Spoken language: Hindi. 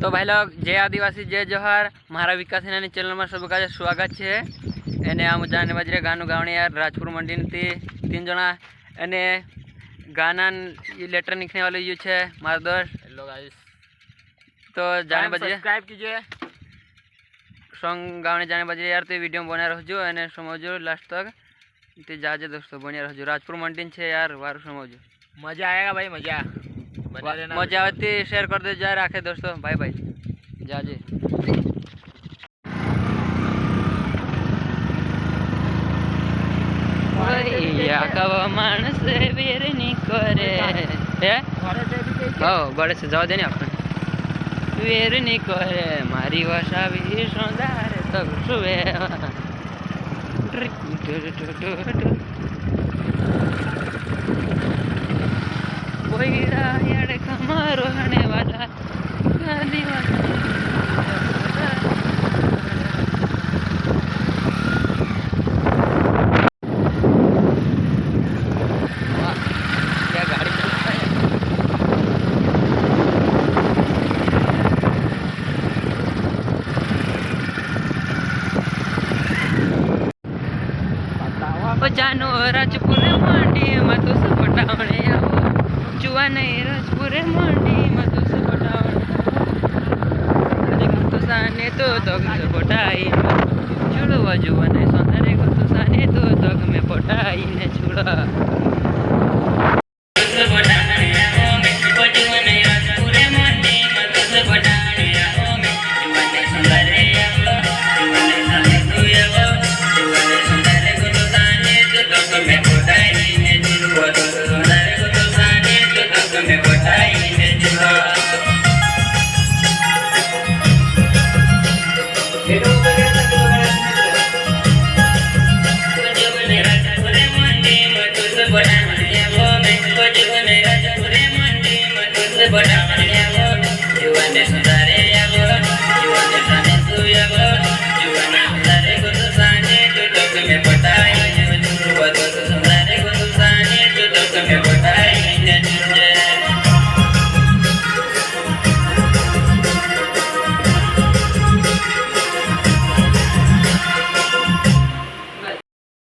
तो भाई लोग जय आदिवासी जय जोहार मारा विकास चैनल में सबका स्वागत है। एने आम जाने बजरे गानु गावणी यार राजपुर मंडी थी 3 जना एने गाना लेटर लिखने वाले यू है मारा दोस्त। हेलो गाइस, तो जाने बजरे सब्सक्राइब कीजिए। सॉन्ग गावणे जाने बजरे यार तो वीडियो बना रहो एने समझो लास्ट तक ते जाजे दोस्तों बनिया रहो। राजपुर मंडी है यार वार समझो मजा आएगा भाई, मजा मजा आती शेयर कर दे जा राखे दोस्तों। बाय बाय जाजे मानस बेर नहीं करे बड़े से जाओ देने अपन वेर नहीं करे मारी भाषा भी सौंदार तब सुबह कमारो रहने वाला क्या गाड़ी चलता है। जानो राजपुर मंडी में तो सब पटावणे जुआ नहीं राजपुर मंडी में तो सब पटावणे तो साने तो तक में पटाई छुड़वा जुआ नहीं सोनारे को तो साने तो तक में पटाई ने छुड़ा But I'm